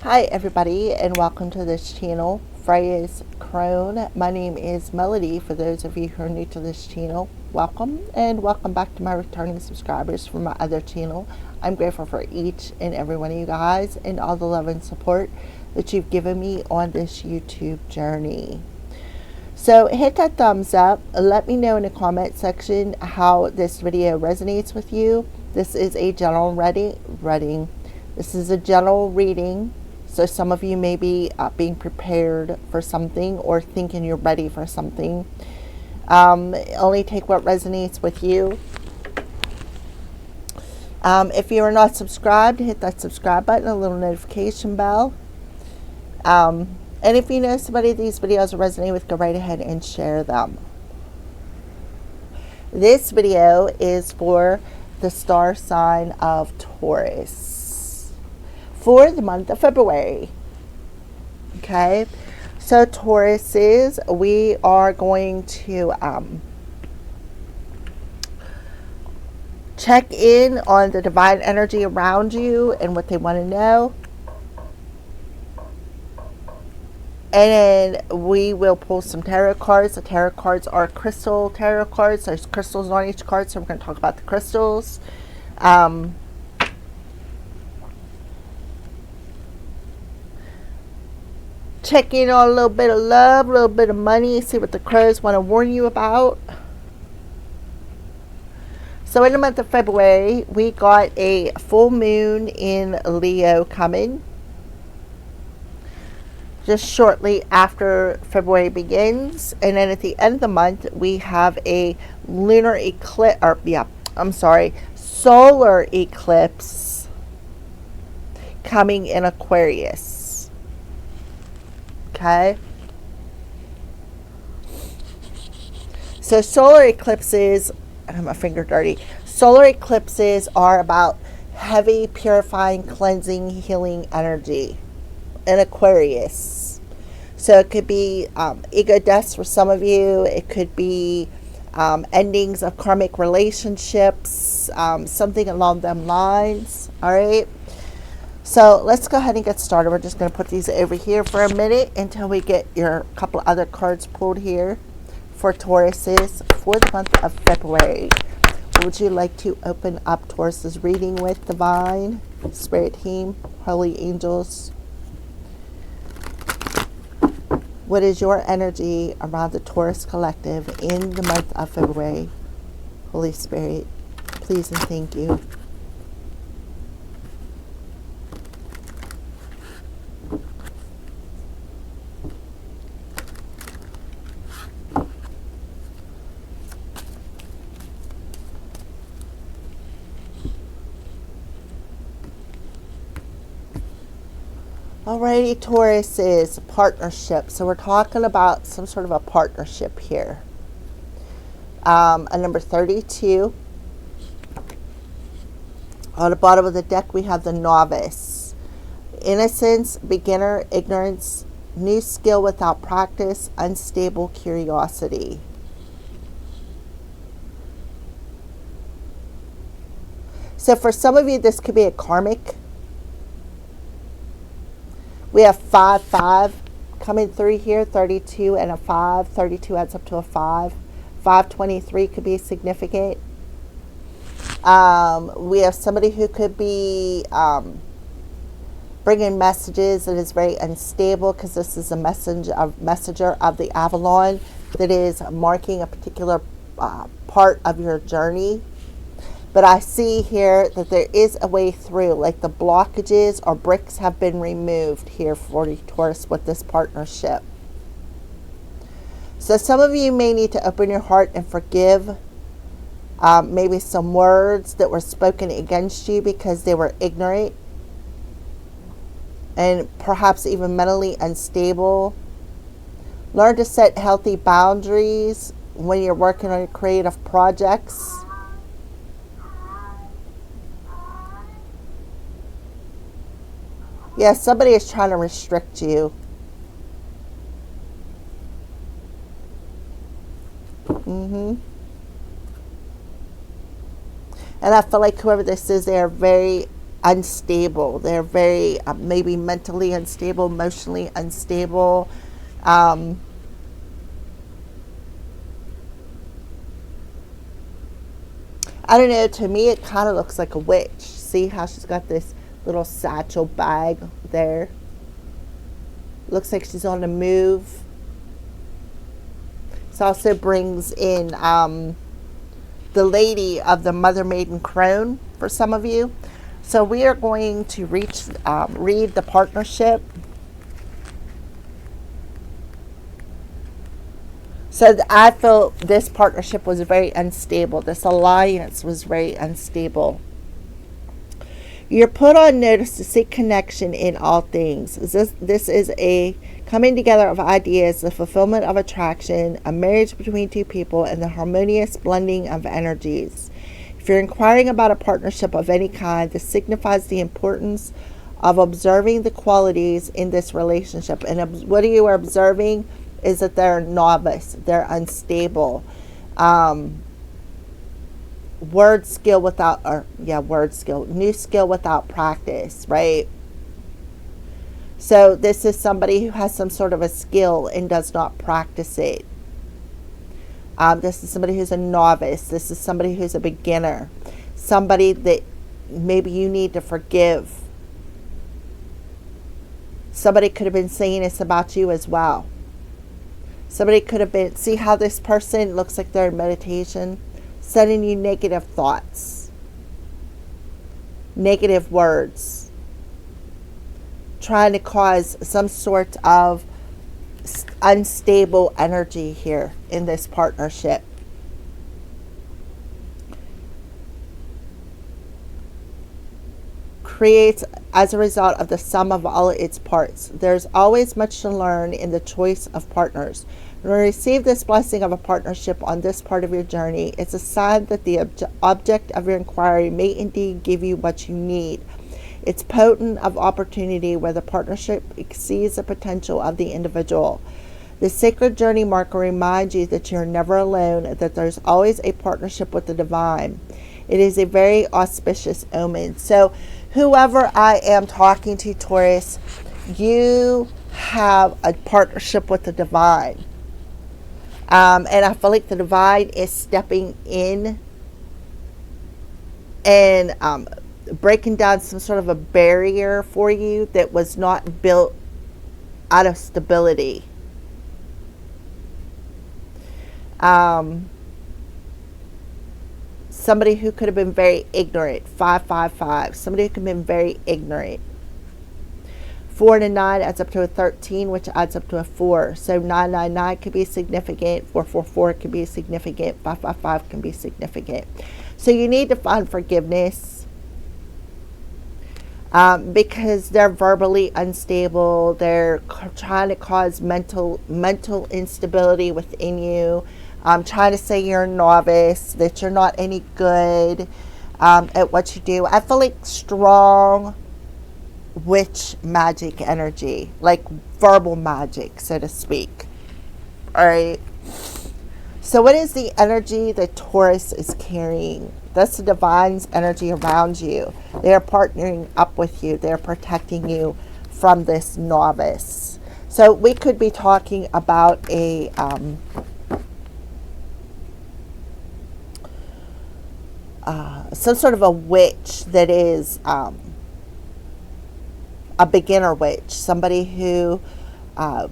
Hi everybody, and welcome to this channel, Freya's Crone. My name is Melody. For those of you who are new to this channel, welcome, and welcome back to my returning subscribers from my other channel. I'm grateful for each and every one of you guys and all the love and support that you've given me on this YouTube journey. So hit that thumbs up. Let me know in the comment section how this video resonates with you. This is a general reading. This is a general reading. So some of you may be being prepared for something or thinking you're ready for something. Only take what resonates with you. If you are not subscribed, hit that subscribe button, a little notification bell. And if you know somebody these videos resonate with, go right ahead and share them. This video is for the star sign of Taurus for the month of February. Okay, so Tauruses, we are going to check in on the divine energy around you and what they want to know. And then we will pull some tarot cards. The tarot cards are crystal tarot cards. There's crystals on each card, so we're going to talk about the crystals. Check in on a little bit of love, a little bit of money, see what the crows want to warn you about. So in the month of February, we got a full moon in Leo coming. Just shortly after February begins. And then at the end of the month, we have a lunar eclipse, solar eclipse coming in Aquarius. Okay. So solar eclipses, I have my finger dirty. Solar eclipses are about heavy, purifying, cleansing, healing energy in Aquarius. So it could be ego deaths for some of you. It could be endings of karmic relationships, something along them lines. All right. So let's go ahead and get started. We're just going to put these over here for a minute until we get your couple other cards pulled here for Tauruses for the month of February. Would you like to open up Taurus's reading with Divine, Spirit Team, Holy Angels? What is your energy around the Taurus collective in the month of February? Holy Spirit, please and thank you. Alrighty, Taurus is partnership. So we're talking about some sort of a partnership here. A number 32. On the bottom of the deck, we have the novice. Innocence, beginner, ignorance, new skill without practice, unstable curiosity. So for some of you, this could be a karmic. We have 5 coming through here, 32 and a 5. 32 adds up to a 5. 523 could be significant. We have somebody who could be bringing messages that is very unstable, because this is a messenger of the Avalon that is marking a particular part of your journey. But I see here that there is a way through, like the blockages or bricks have been removed here for Taurus with this partnership. So some of you may need to open your heart and forgive maybe some words that were spoken against you because they were ignorant and perhaps even mentally unstable. Learn to set healthy boundaries when you're working on your creative projects. Yeah, somebody is trying to restrict you. And I feel like whoever this is, they are very unstable. They're very maybe mentally unstable, emotionally unstable. Um, I don't know, to me it kind of looks like a witch. See how she's got this little satchel bag there? Looks like she's on the move. This also brings in the lady of the Mother Maiden Crone for some of you. So we are going to read the partnership. So I felt this partnership was very unstable. This alliance was very unstable. You're put on notice to seek connection in all things. This is a coming together of ideas, the fulfillment of attraction, a marriage between two people, and the harmonious blending of energies. If you're inquiring about a partnership of any kind, this signifies the importance of observing the qualities in this relationship. And what you are observing is that they're novice, they're unstable. New skill without practice, right? So this is somebody who has some sort of a skill and does not practice it. This is somebody who's a novice. This is somebody who's a beginner. Somebody that maybe you need to forgive. Somebody could have been saying this about you as well. Somebody could have been, see how this person looks like they're in meditation, sending you negative thoughts, negative words, trying to cause some sort of unstable energy here in this partnership. Creates as a result of the sum of all its parts. There's always much to learn in the choice of partners. When you receive this blessing of a partnership on this part of your journey, it's a sign that the object of your inquiry may indeed give you what you need. It's potent of opportunity where the partnership exceeds the potential of the individual. The sacred journey marker reminds you that you're never alone, that there's always a partnership with the divine. It is a very auspicious omen. So whoever I am talking to, Taurus, you have a partnership with the divine. And I feel like the divine is stepping in and breaking down some sort of a barrier for you that was not built out of stability. Somebody who could have been very ignorant. 555. Somebody who could have been very ignorant. 4 and a 9 adds up to a 13, which adds up to a 4. So 999 could be significant. 444 could be significant. 555 can be significant. So you need to find forgiveness. Because they're verbally unstable. They're trying to cause mental instability within you. Trying to say you're a novice, that you're not any good at what you do. I feel like strong witch magic energy, like verbal magic, so to speak. All right. So what is the energy that Taurus is carrying? That's the divine's energy around you. They are partnering up with you. They're protecting you from this novice. So we could be talking about a some sort of a witch that is a beginner witch, somebody who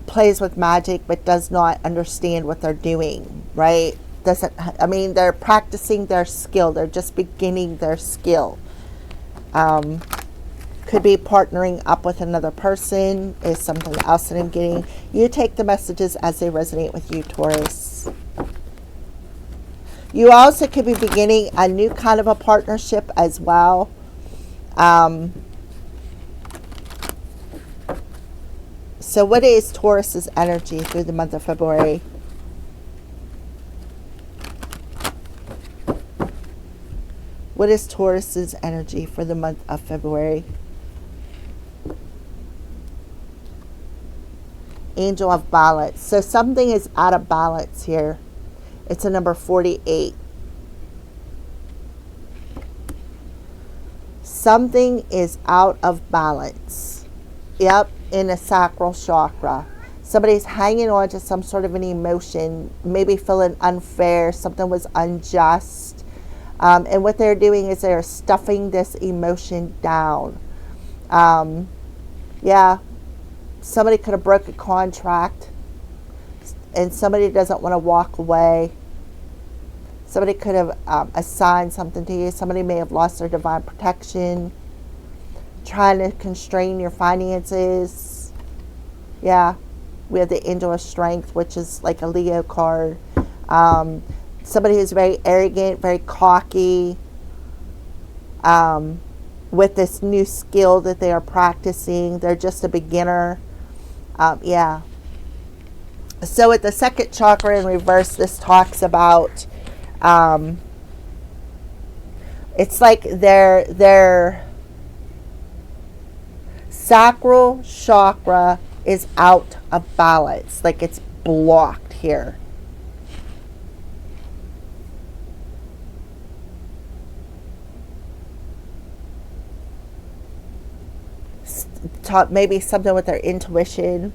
plays with magic but does not understand what they're doing, right? They're practicing their skill. They're just beginning their skill. Could be partnering up with another person is something else that I'm getting. You take the messages as they resonate with you, Taurus. You also could be beginning a new kind of a partnership as well. So what is Taurus's energy through the month of February? What is Taurus's energy for the month of February? Angel of balance. So something is out of balance here. It's a number 48. something is out of balance. Yep, in the sacral chakra. Somebody's hanging on to some sort of an emotion, maybe feeling unfair, something was unjust. And what they're doing is they're stuffing this emotion down. Yeah, somebody could have broke a contract and somebody doesn't want to walk away. Somebody could have assigned something to you. Somebody may have lost their divine protection, trying to constrain your finances. Yeah, we have the Angel of Strength, which is like a Leo card. Somebody who's very arrogant, very cocky, with this new skill that they are practicing. They're just a beginner. Yeah. So at the second chakra in reverse, this talks about, it's like their sacral chakra is out of balance, like it's blocked here. Maybe something with their intuition.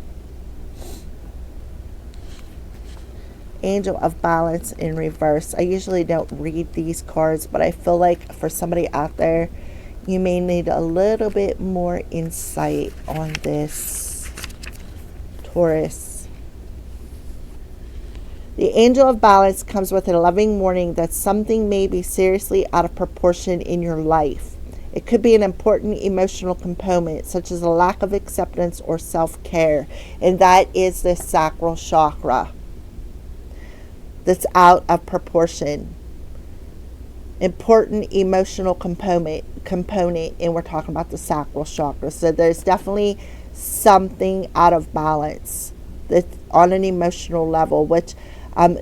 Angel of Balance in reverse. I usually don't read these cards, but I feel like for somebody out there, you may need a little bit more insight on this, Taurus. The Angel of Balance comes with a loving warning that something may be seriously out of proportion in your life. It could be an important emotional component, such as a lack of acceptance or self-care, and that is the sacral chakra that's out of proportion. Important emotional component, and we're talking about the sacral chakra. So there's definitely something out of balance that's on an emotional level, which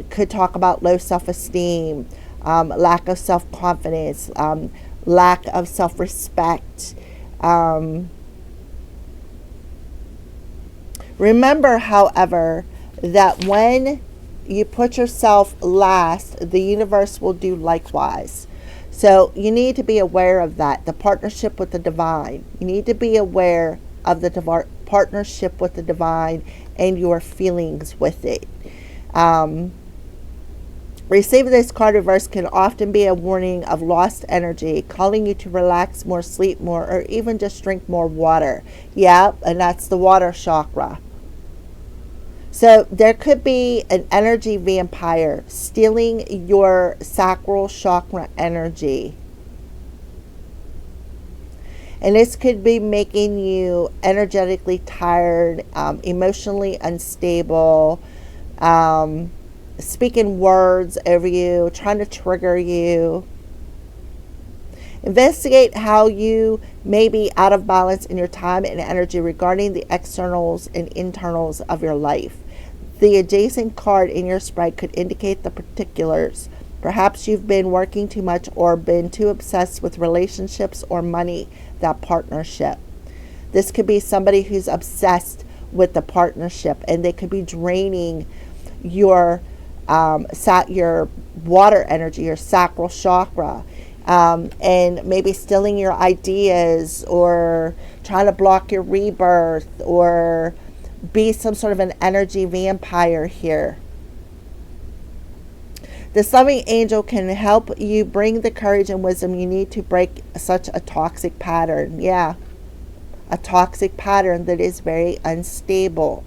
could talk about low self-esteem, lack of self-confidence, lack of self-respect. Remember, however, that when you put yourself last, the universe will do likewise. So you need to be aware of that, the partnership with the divine. You need to be aware of the partnership with the divine and your feelings with it. Receiving this card reverse can often be a warning of lost energy, calling you to relax more, sleep more, or even just drink more water. Yeah, and that's the water chakra. So there could be an energy vampire stealing your sacral chakra energy. And this could be making you energetically tired, emotionally unstable, speaking words over you, trying to trigger you. Investigate how you may be out of balance in your time and energy regarding the externals and internals of your life. The adjacent card in your spread could indicate the particulars. Perhaps you've been working too much or been too obsessed with relationships or money, that partnership. This could be somebody who's obsessed with the partnership, and they could be draining your water energy, your sacral chakra, and maybe stealing your ideas or trying to block your rebirth or be some sort of an energy vampire here. This loving angel can help you bring the courage and wisdom you need to break such a toxic pattern. Yeah, a toxic pattern that is very unstable.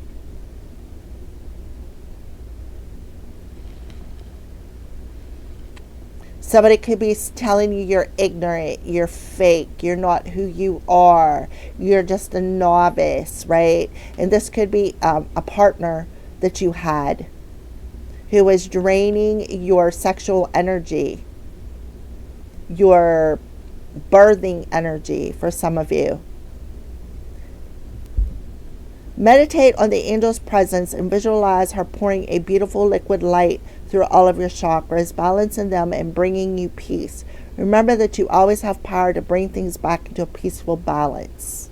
Somebody could be telling you you're ignorant, you're fake, you're not who you are, you're just a novice, right? And this could be a partner that you had who is draining your sexual energy, your birthing energy for some of you. Meditate on the angel's presence and visualize her pouring a beautiful liquid light through all of your chakras, balancing them and bringing you peace. Remember that you always have power to bring things back into a peaceful balance.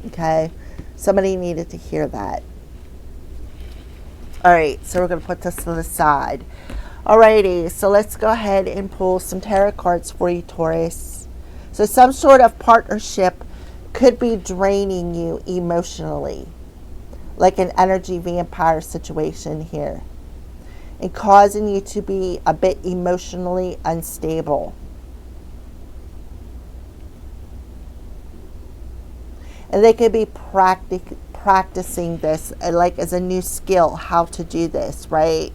Okay? Somebody needed to hear that. All right, so we're going to put this to the side. Alrighty, so let's go ahead and pull some tarot cards for you, Taurus. So some sort of partnership could be draining you emotionally, like an energy vampire situation here, and causing you to be a bit emotionally unstable. And they could be practicing this like as a new skill, how to do this, right?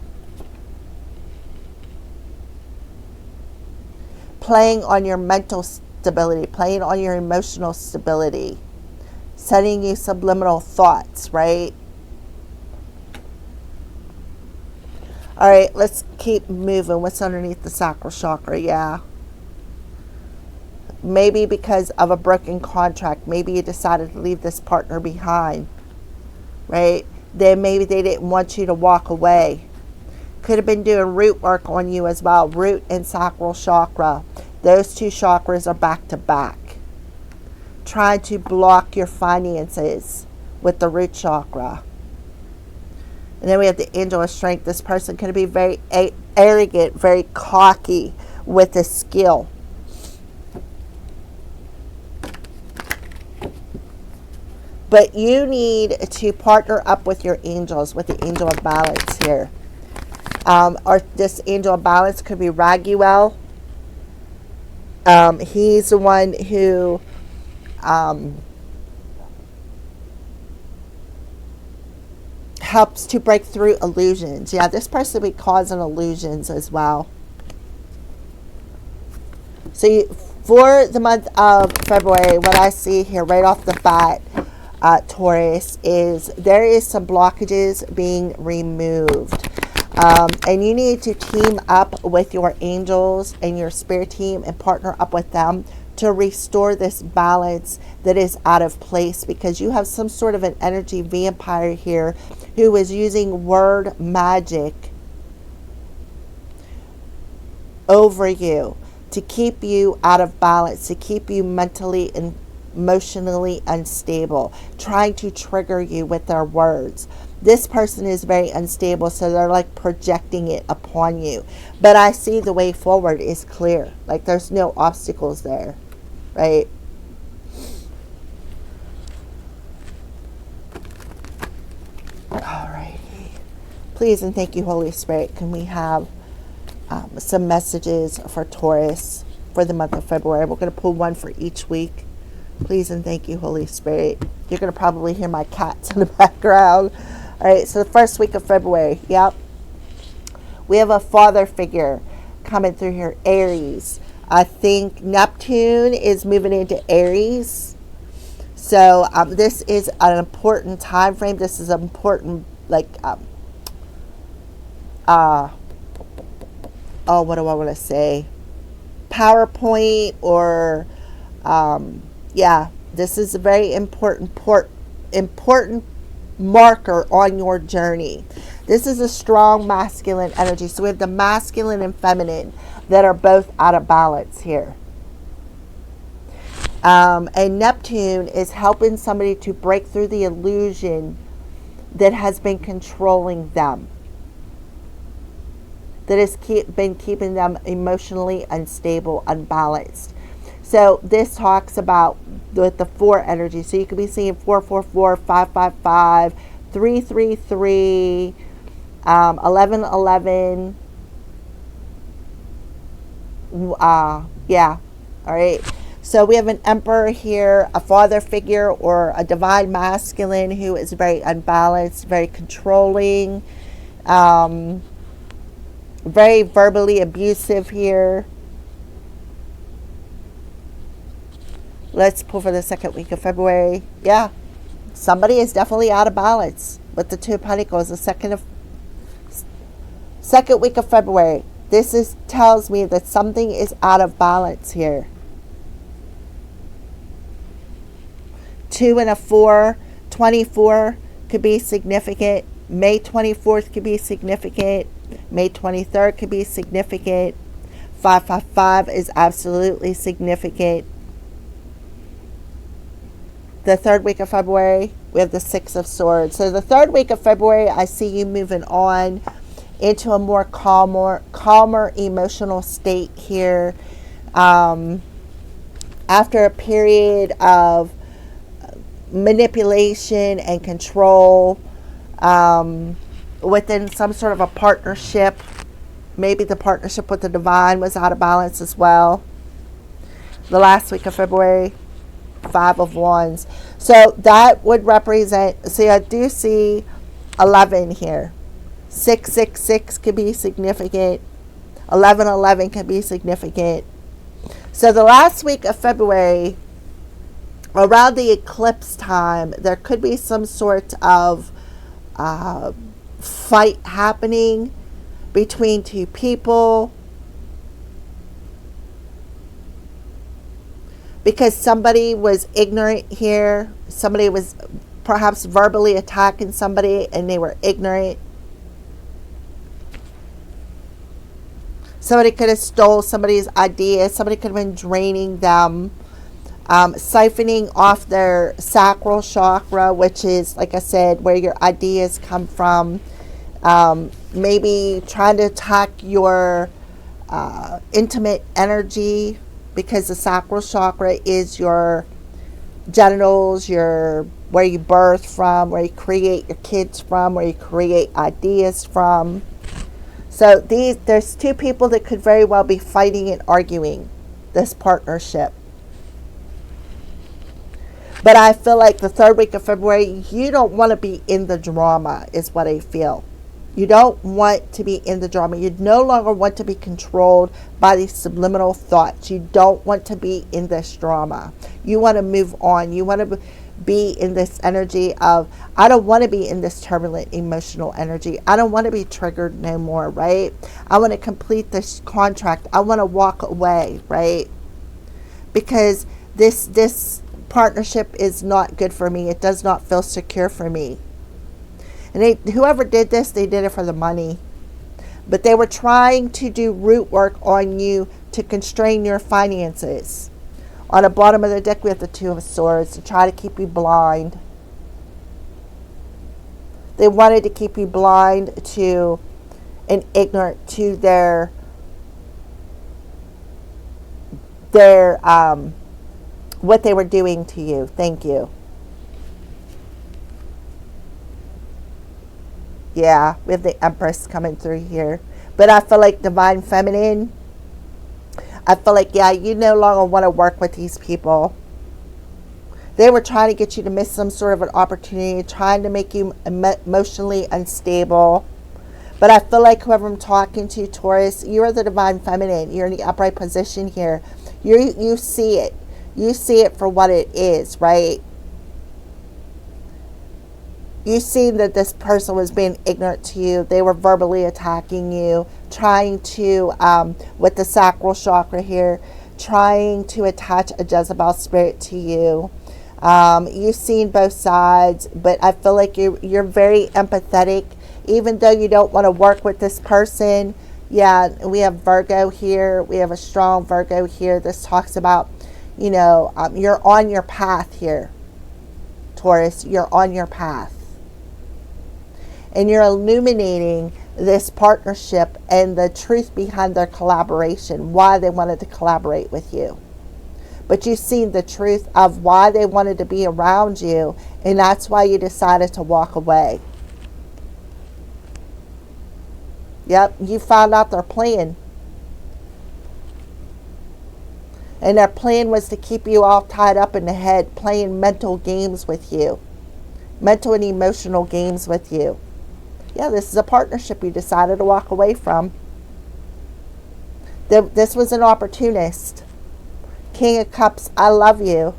Playing on your mental stability, playing on your emotional stability, sending you subliminal thoughts, right? All right, let's keep moving. What's underneath the sacral chakra? Yeah. Maybe because of a broken contract. Maybe you decided to leave this partner behind, right? Then maybe they didn't want you to walk away. Could have been doing root work on you as well. Root and sacral chakra. Those two chakras are back to back. Trying to block your finances with the root chakra. And then we have the angel of strength. This person could be very arrogant, very cocky with his skill. But you need to partner up with your angels, with the angel of balance here. Or this angel of balance could be Raguel. He's the one who helps to break through illusions. Yeah, this person will be causing illusions as well. So for the month of February, what I see here right off the bat, Taurus, is there is some blockages being removed. And you need to team up with your angels and your spirit team and partner up with them to restore this balance that is out of place, because you have some sort of an energy vampire here who is using word magic over you to keep you out of balance, to keep you mentally and emotionally unstable, trying to trigger you with their words. This person is very unstable, so they're like projecting it upon you. But I see the way forward is clear. Like there's no obstacles there, right? Alrighty. Please and thank you, Holy Spirit. Can we have some messages for Taurus for the month of February? We're going to pull one for each week. Please and thank you, Holy Spirit. You're going to probably hear my cats in the background. All right, so the first week of February, yep. We have a father figure coming through here, Aries. I think Neptune is moving into Aries. So this is an important time frame. This is an important, like, what do I want to say? PowerPoint or... yeah, this is a very important marker on your journey. This is a strong masculine energy. So we have the masculine and feminine that are both out of balance here. And Neptune is helping somebody to break through the illusion that has been controlling them, that has been keeping them emotionally unstable, unbalanced. So this talks about with the 4 energy. So you could be seeing 444, 555, 333, 1111. Yeah. All right. So we have an emperor here, a father figure or a divine masculine who is very unbalanced, very controlling, very verbally abusive here. Let's pull for the second week of February. Yeah, somebody is definitely out of balance with the 2 of Pentacles. The second week of February. This tells me that something is out of balance here. 2 and a 4, 24 could be significant. May 24th could be significant. May 23rd could be significant. 555 is absolutely significant. The third week of February, we have the 6 of Swords. So the third week of February, I see you moving on into a more calmer emotional state here. after a period of manipulation and control, within some sort of a partnership. Maybe the partnership with the divine was out of balance as well. The last week of February, 5 of Wands. So that would represent, see, I do see 11 here. 666 could be significant. 1111 can be significant. So the last week of February, around the eclipse time, there could be some sort of fight happening between two people, because somebody was ignorant here. Somebody was perhaps verbally attacking somebody and they were ignorant. Somebody could have stole somebody's ideas. Somebody could have been draining them, siphoning off their sacral chakra, which is, like I said, where your ideas come from. Maybe trying to attack your intimate energy, because the sacral chakra is your genitals, where you birth from, where you create your kids from, where you create ideas from. So there's two people that could very well be fighting and arguing this partnership. But I feel like the third week of February, you don't want to be in the drama, is what I feel. You don't want to be in the drama. You no longer want to be controlled by these subliminal thoughts. You don't want to be in this drama. You want to move on. You want to be in this energy of, I don't want to be in this turbulent emotional energy. I don't want to be triggered no more, right? I want to complete this contract. I want to walk away, right? Because this partnership is not good for me. It does not feel secure for me. And whoever did this, they did it for the money. But they were trying to do root work on you to constrain your finances. On the bottom of the deck, we have the Two of Swords, to try to keep you blind. They wanted to keep you blind to and ignorant to their what they were doing to you. Thank you. Yeah, we have the Empress coming through here. But I feel like Divine Feminine, I feel like, yeah, you no longer want to work with these people. They were trying to get you to miss some sort of an opportunity, trying to make you emotionally unstable. But I feel like whoever I'm talking to, Taurus, you are the Divine Feminine. You're in the upright position here. You see it. You see it for what it is, right? You see that this person was being ignorant to you. They were verbally attacking you, trying to, with the sacral chakra here, trying to attach a Jezebel spirit to you. You've seen both sides, but I feel like you're very empathetic, even though you don't want to work with this person. Yeah, we have Virgo here. We have a strong Virgo here. This talks about, you're on your path here, Taurus. You're on your path. And you're illuminating this partnership and the truth behind their collaboration, why they wanted to collaborate with you. But you've seen the truth of why they wanted to be around you, and that's why you decided to walk away. Yep, you found out their plan. And their plan was to keep you all tied up in the head, playing mental games with you. Mental and emotional games with you. Yeah, this is a partnership you decided to walk away from. This was an opportunist. King of Cups, I love you.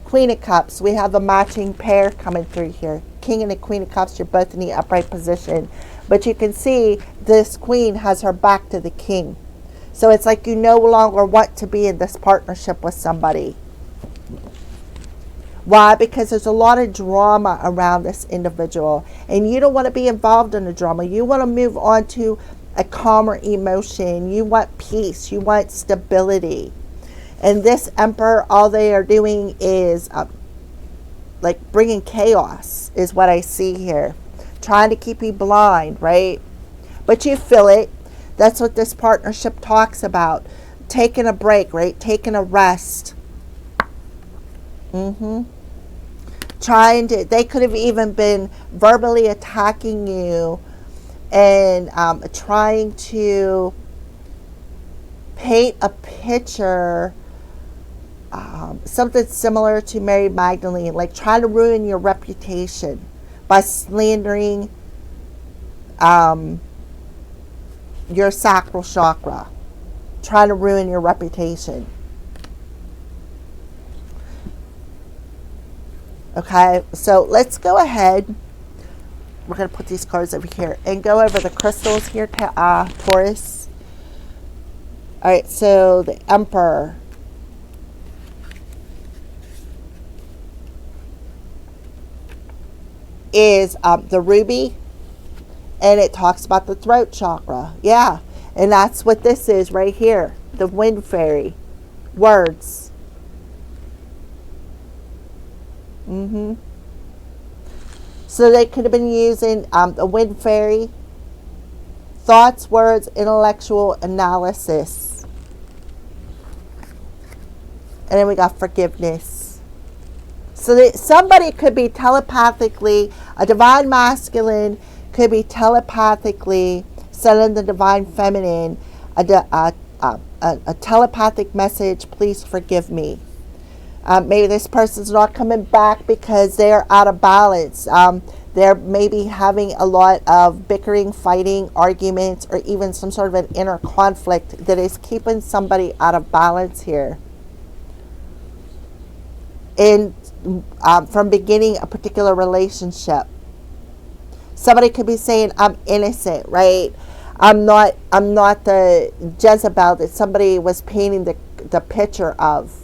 Queen of Cups, we have a matching pair coming through here. King and the Queen of Cups, you're both in the upright position. But you can see this queen has her back to the king. So it's like you no longer want to be in this partnership with somebody. Why? Because there's a lot of drama around this individual. And you don't want to be involved in the drama. You want to move on to a calmer emotion. You want peace. You want stability. And this Emperor, all they are doing is like bringing chaos is what I see here. Trying to keep you blind, right? But you feel it. That's what this partnership talks about. Taking a break, right? Taking a rest. Mm-hmm. They could have even been verbally attacking you and trying to paint a picture, something similar to Mary Magdalene, like trying to ruin your reputation by slandering your sacral chakra, trying to ruin your reputation. Okay, so let's go ahead. We're going to put these cards over here and go over the crystals here, Taurus. All right, so the Emperor. Is the ruby, and it talks about the throat chakra. Yeah, and that's what this is right here, the wind fairy. Words. So they could have been using the wind fairy. Thoughts, words, intellectual analysis. And then we got forgiveness. So that somebody could be telepathically, a divine masculine could be telepathically sending the divine feminine a telepathic message, please forgive me. Maybe this person's not coming back because they're out of balance. They're maybe having a lot of bickering, fighting, arguments, or even some sort of an inner conflict that is keeping somebody out of balance here. And from beginning a particular relationship. Somebody could be saying, I'm innocent, right? I'm not the Jezebel that somebody was painting the picture of.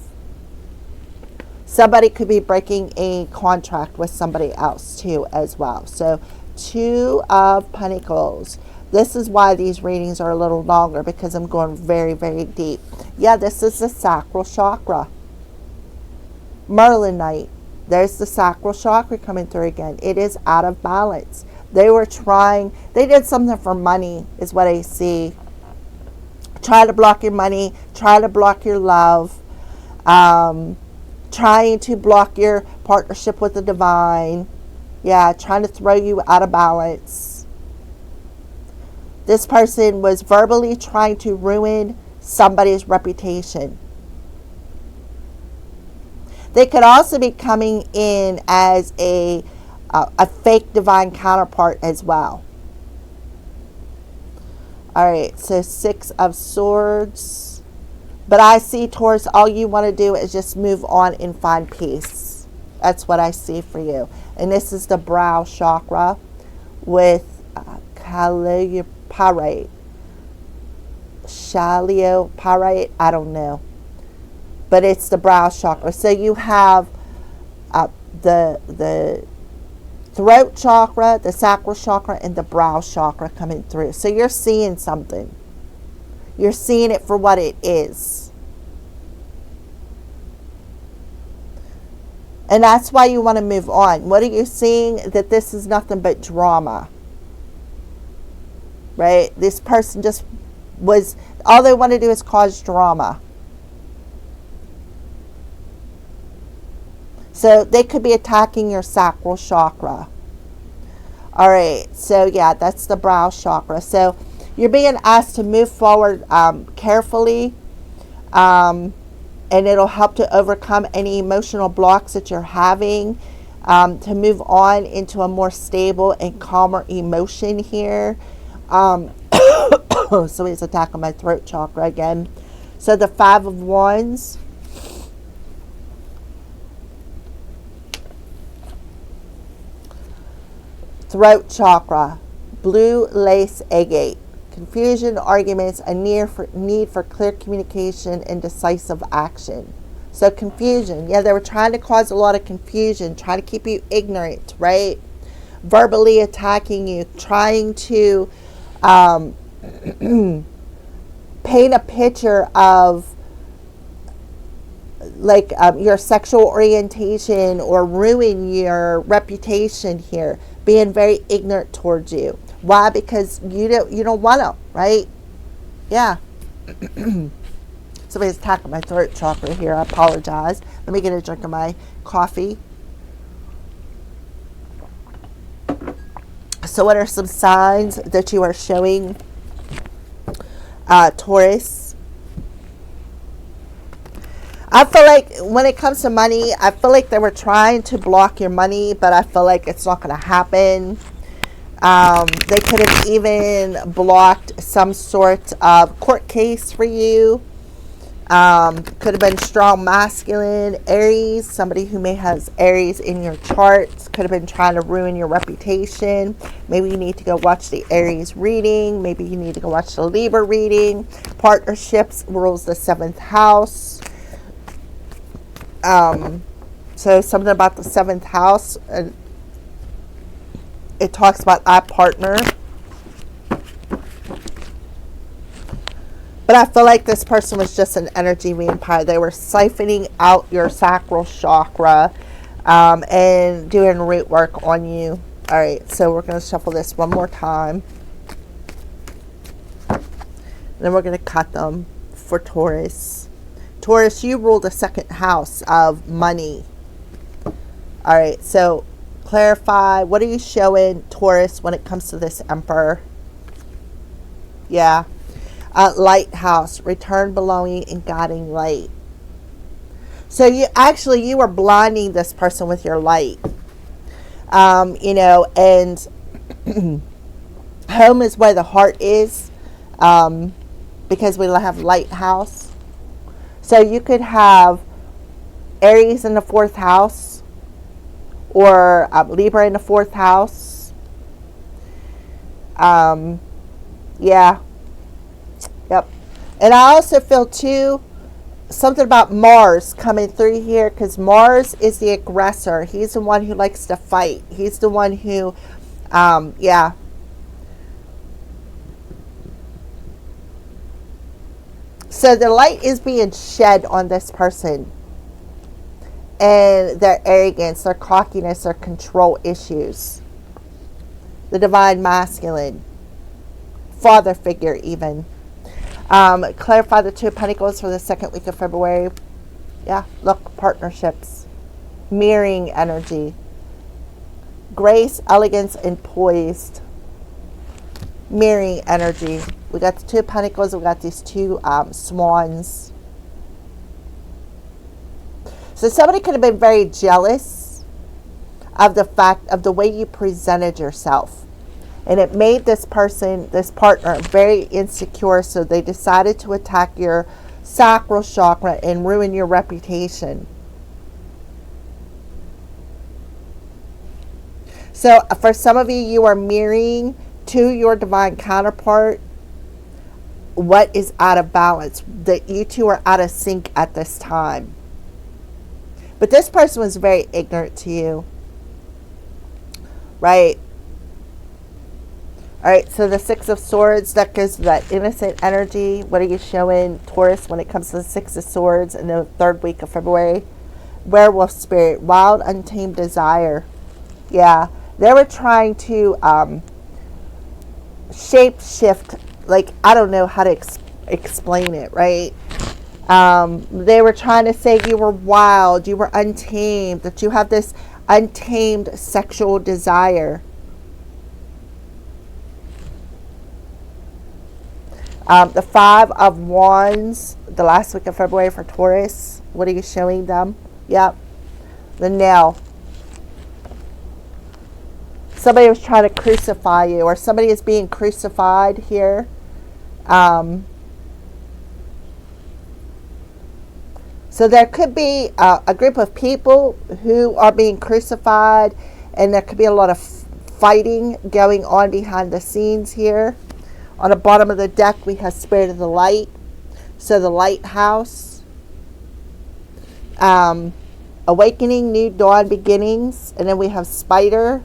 Somebody could be breaking a contract with somebody else too as well. So 2 of Pentacles. This is why these readings are a little longer, because I'm going very, very deep. Yeah, this is the sacral chakra. Merlinite. There's the sacral chakra coming through again. It is out of balance. They did something for money is what I see. Try to block your money. Try to block your love. Trying to block your partnership with the divine. Yeah, trying to throw you out of balance. This person was verbally trying to ruin somebody's reputation. They could also be coming in as a fake divine counterpart as well. All right, so 6 of Swords. But I see, Taurus, all you want to do is just move on and find peace. That's what I see for you. And this is the brow chakra with Callioparite. Callioparite, I don't know. But it's the brow chakra. So you have the throat chakra, the sacral chakra, and the brow chakra coming through. So you're seeing something. You're seeing it for what it is. And that's why you want to move on. What are you seeing? That this is nothing but drama. Right? This person just was, all they want to do is cause drama. So they could be attacking your sacral chakra. All right. So yeah, that's the brow chakra. So you're being asked to move forward carefully, and it'll help to overcome any emotional blocks that you're having, to move on into a more stable and calmer emotion here. So he's attacking my throat chakra again. So the 5 of Wands. Throat chakra, blue lace agate. Confusion, arguments, a need for clear communication and decisive action. So confusion. Yeah, they were trying to cause a lot of confusion, trying to keep you ignorant, right? Verbally attacking you, trying to paint a picture of like your sexual orientation or ruin your reputation here, being very ignorant towards you. Why? Because you don't want to, right? Yeah. So somebody's attacking my throat chakra here. I apologize. Let me get a drink of my coffee. So what are some signs that you are showing, Taurus? I feel like when it comes to money, I feel like they were trying to block your money, but I feel like it's not going to happen. They could have even blocked some sort of court case for you. Could have been strong masculine, Aries, somebody who may have Aries in your charts. Could have been trying to ruin your reputation. Maybe you need to go watch the Aries reading. Maybe you need to go watch the Libra reading. Partnerships rules the 7th house. So something about the 7th house, and it talks about I partner. But I feel like this person was just an energy vampire. They were siphoning out your sacral chakra and doing root work on you. All right, so we're going to shuffle this one more time. And then we're going to cut them for Taurus. Taurus, you rule the 2nd house of money. All right, so clarify, what are you showing, Taurus, when it comes to this Emperor? Yeah. Lighthouse, return belonging and guiding light. So you were blinding this person with your light. And home is where the heart is, because we have lighthouse. So you could have Aries in the 4th house, or Libra in the 4th house. Yeah. Yep. And I also feel too something about Mars coming through here, because Mars is the aggressor. He's the one who likes to fight. He's the one who, yeah. So the light is being shed on this person. And their arrogance, their cockiness, their control issues. The divine masculine. Father figure even. Clarify the 2 of Pentacles for the 2nd week of February. Yeah, look, partnerships. Mirroring energy. Grace, elegance, and poised. Mirroring energy. We got the 2 of Pentacles. We got these 2 swans. So somebody could have been very jealous of the fact of the way you presented yourself. And it made this person, this partner, very insecure. So they decided to attack your sacral chakra and ruin your reputation. So for some of you, you are mirroring to your divine counterpart what is out of balance. That you two are out of sync at this time. But this person was very ignorant to you. Right? All right, so the 6 of Swords, that goes to that innocent energy. What are you showing, Taurus, when it comes to the 6 of Swords in the 3rd week of February? Werewolf spirit, wild, untamed desire. Yeah, they were trying to shape shift. Like, I don't know how to explain it, right? They were trying to say you were wild, you were untamed, that you have this untamed sexual desire. The 5 of Wands, the last week of February for Taurus. What are you showing them? Yep. The nail. Somebody was trying to crucify you, or somebody is being crucified here. So there could be a group of people who are being crucified, and there could be a lot of fighting going on behind the scenes here. On the bottom of the deck, we have Spirit of the Light. So the Lighthouse. Awakening, New Dawn, Beginnings. And then we have Spider.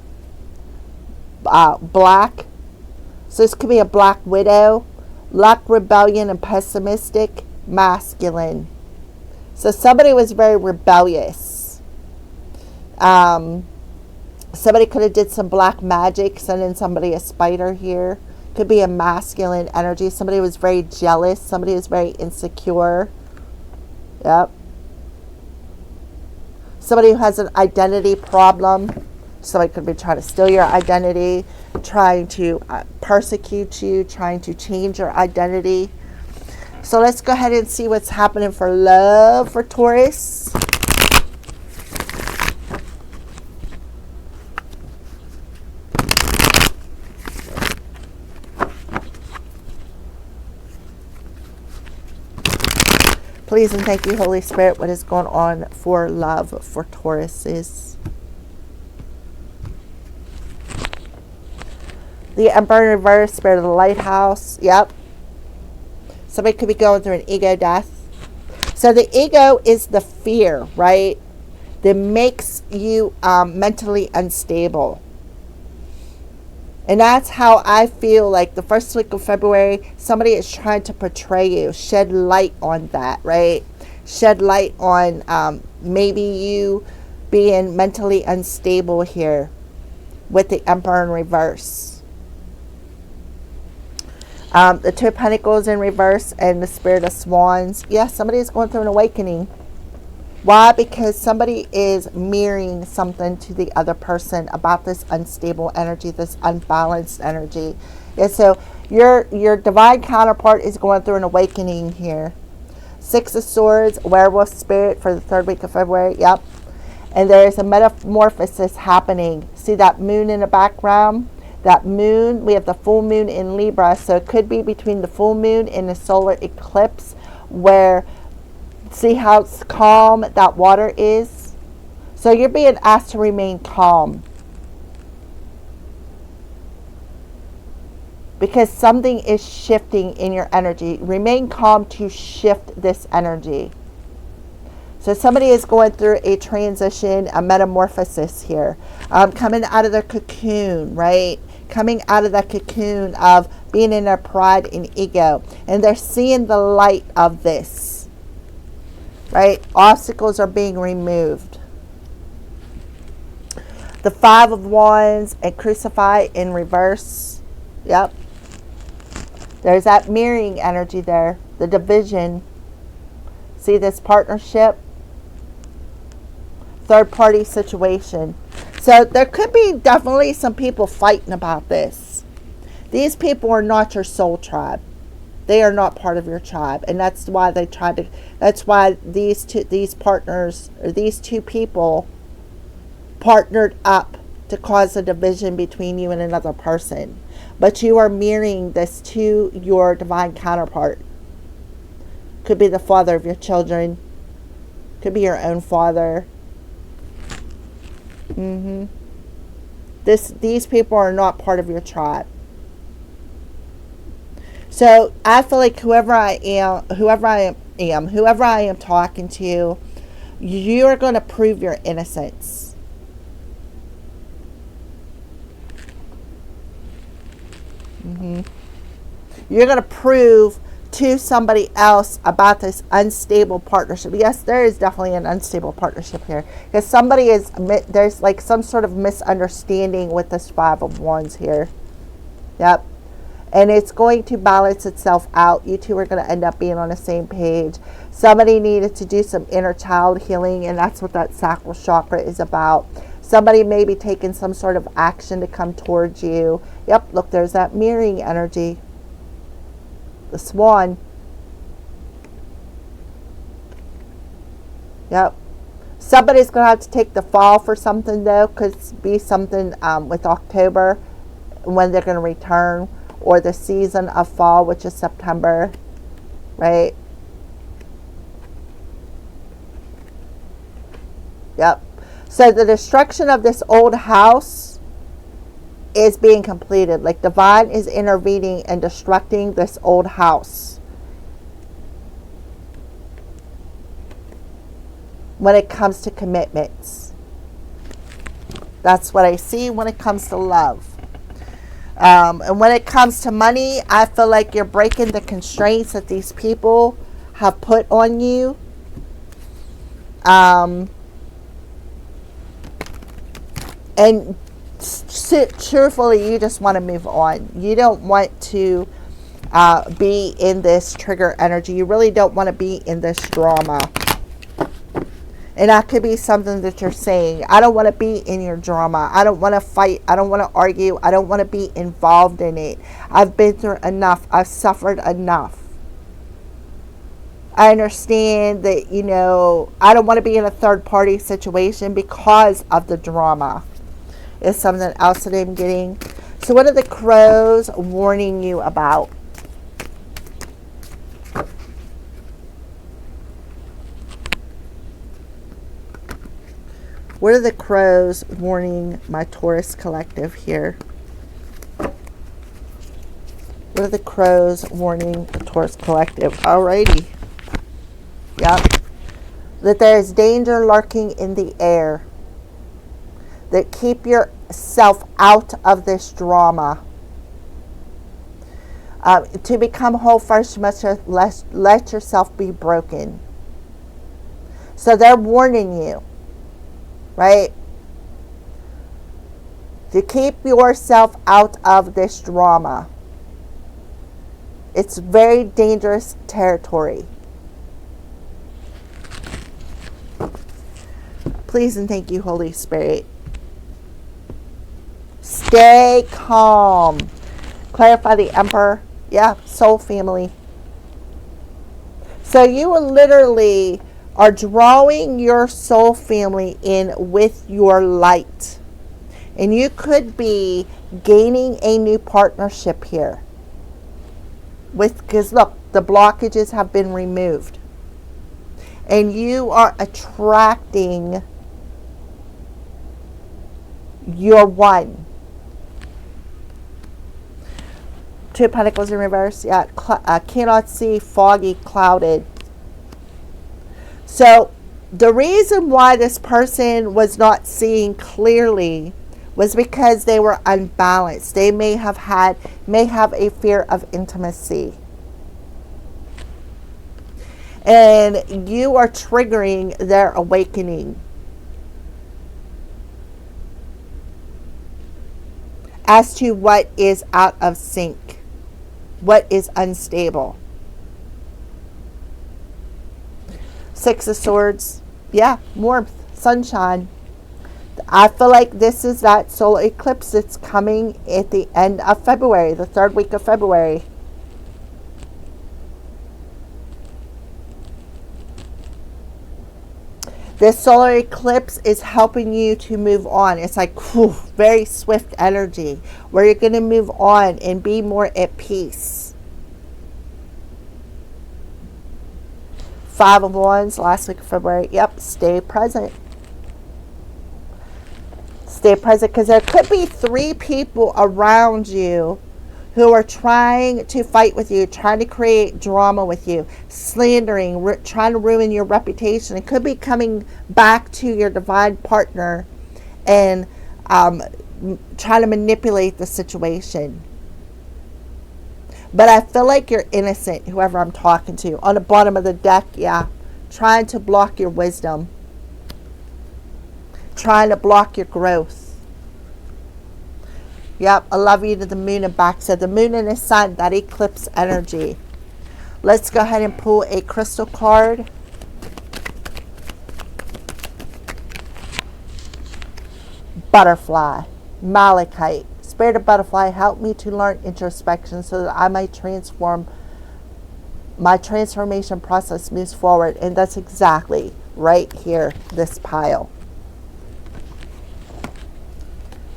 Black. So this could be a Black Widow. Luck, Rebellion, and Pessimistic. Masculine. So somebody was very rebellious. Somebody could have did some black magic, sending somebody a spider here. Could be a masculine energy. Somebody was very jealous. Somebody was very insecure. Yep. Somebody who has an identity problem. Somebody could be trying to steal your identity, trying to persecute you, trying to change your identity. So let's go ahead and see what's happening for love for Taurus. Please and thank you, Holy Spirit, what is going on for love for Tauruses. The Emperor in reverse, Spirit of the Lighthouse. Yep. Somebody could be going through an ego death. So the ego is the fear, right? That makes you mentally unstable. And that's how I feel like the first week of February, somebody is trying to portray you, shed light on that, right? Shed light on maybe you being mentally unstable here with the Emperor in reverse. The Two of Pentacles in reverse and the Spirit of Swans. Yes, somebody is going through an awakening. Why? Because somebody is mirroring something to the other person about this unstable energy, this unbalanced energy. And so your divine counterpart is going through an awakening here. Six of Swords, werewolf spirit for the third week of February. Yep. And there's a metamorphosis happening. See that moon in the background? That moon, we have the full moon in Libra. So it could be between the full moon and the solar eclipse where, see how calm that water is? So you're being asked to remain calm. Because something is shifting in your energy. Remain calm to shift this energy. So somebody is going through a transition, a metamorphosis here. Coming out of their cocoon, right? Coming out of that cocoon of being in their pride and ego. And they're seeing the light of this. Right? Obstacles are being removed. The Five of Wands and Crucify in reverse. Yep. There's that mirroring energy there. The division. See this partnership? Third party situation. So there could be definitely some people fighting about this. These people are not your soul tribe. They are not part of your tribe, and that's why they tried to. That's why these partners, or these two people, partnered up to cause a division between you and another person. But you are mirroring this to your divine counterpart. Could be the father of your children. Could be your own father. These people are not part of your tribe. So I feel like whoever I am talking to, you're going to prove your innocence. You're going to prove to somebody else about this unstable partnership. Yes, there is definitely an unstable partnership here. Because there's like some sort of misunderstanding with this Five of Wands here. Yep. And it's going to balance itself out. You two are going to end up being on the same page. Somebody needed to do some inner child healing, and that's what that sacral chakra is about. Somebody may be taking some sort of action to come towards you. Yep, look, there's that mirroring energy. The Swan. Yep. Somebody's going to have to take the fall for something, though. Could be something with October when they're going to return. Or the season of fall, which is September, right? Yep. So the destruction of this old house is being completed. Like divine is intervening and destructing this old house. When it comes to commitments. That's what I see when it comes to love. And when it comes to money, I feel like you're breaking the constraints that these people have put on you. And truthfully, you just want to move on. You don't want to be in this trigger energy. You really don't want to be in this drama. And that could be something that you're saying. I don't want to be in your drama. I don't want to fight. I don't want to argue. I don't want to be involved in it. I've been through enough. I've suffered enough. I understand that, I don't want to be in a third party situation because of the drama. Is something else that I'm getting. So what are the crows warning you about? What are the crows warning my Taurus collective here? What are the crows warning the Taurus collective? Alrighty. Yep. That there is danger lurking in the air. That keep yourself out of this drama. To become whole first, you must let yourself be broken. So they're warning you. Right? To keep yourself out of this drama. It's very dangerous territory. Please and thank you, Holy Spirit. Stay calm. Clarify the Emperor. Yeah, soul family. So you will literally are drawing your soul family in with your light. And you could be gaining a new partnership here. Because look, the blockages have been removed. And you are attracting your one. Two of Pentacles in reverse. Yeah, cannot see, foggy, clouded. So the reason why this person was not seeing clearly was because they were unbalanced. They may have a fear of intimacy. And you are triggering their awakening. As to what is out of sync. What is unstable. Six of Swords. Yeah, warmth, sunshine. I feel like this is that solar eclipse that's coming at the end of February, the third week of February. This solar eclipse is helping you to move on. It's like very swift energy where you're going to move on and be more at peace. Five of Wands, last week of February. Yep, stay present. Stay present, because there could be three people around you who are trying to fight with you, trying to create drama with you, slandering, trying to ruin your reputation. It could be coming back to your divine partner and trying to manipulate the situation. But I feel like you're innocent, whoever I'm talking to. On the bottom of the deck, yeah. Trying to block your wisdom. Trying to block your growth. Yep, I love you to the moon and back. So the moon and the sun, that eclipse energy. Let's go ahead and pull a crystal card. Butterfly. Malachite. Spirit of butterfly, help me to learn introspection so that I might transform. My transformation process moves forward. And that's exactly right here, this pile.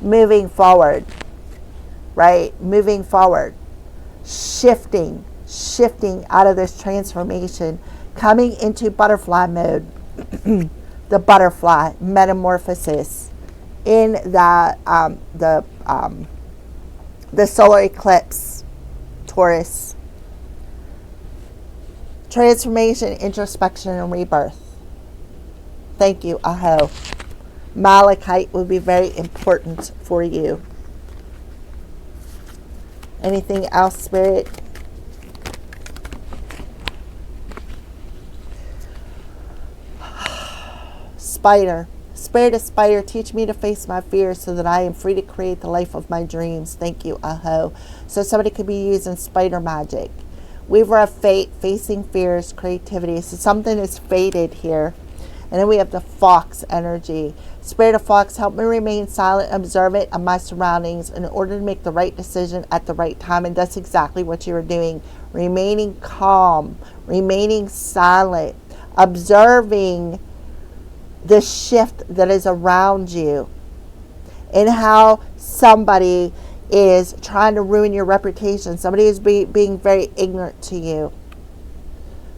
Moving forward. Right? Moving forward. Shifting out of this transformation. Coming into butterfly mode. The butterfly metamorphosis. In the solar eclipse, Taurus. Transformation, introspection, and rebirth. Thank you, Aho. Malachite will be very important for you. Anything else, Spirit? Spider. Spirit of spider, teach me to face my fears so that I am free to create the life of my dreams. Thank you, Aho. So somebody could be using spider magic. Weaver of fate, facing fears, creativity. So something is fated here. And then we have the fox energy. Spirit of fox, help me remain silent, observant of my surroundings in order to make the right decision at the right time. And that's exactly what you are doing. Remaining calm, remaining silent, observing the shift that is around you and how somebody is trying to ruin your reputation. Somebody is being very ignorant to you.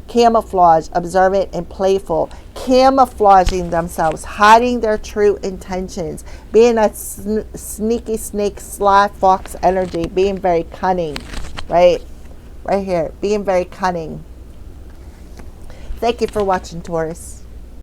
Camouflage, observant and playful. Camouflaging themselves, hiding their true intentions, being a sneaky snake, sly fox energy, being very cunning, right? Right here, being very cunning. Thank you for watching, Taurus.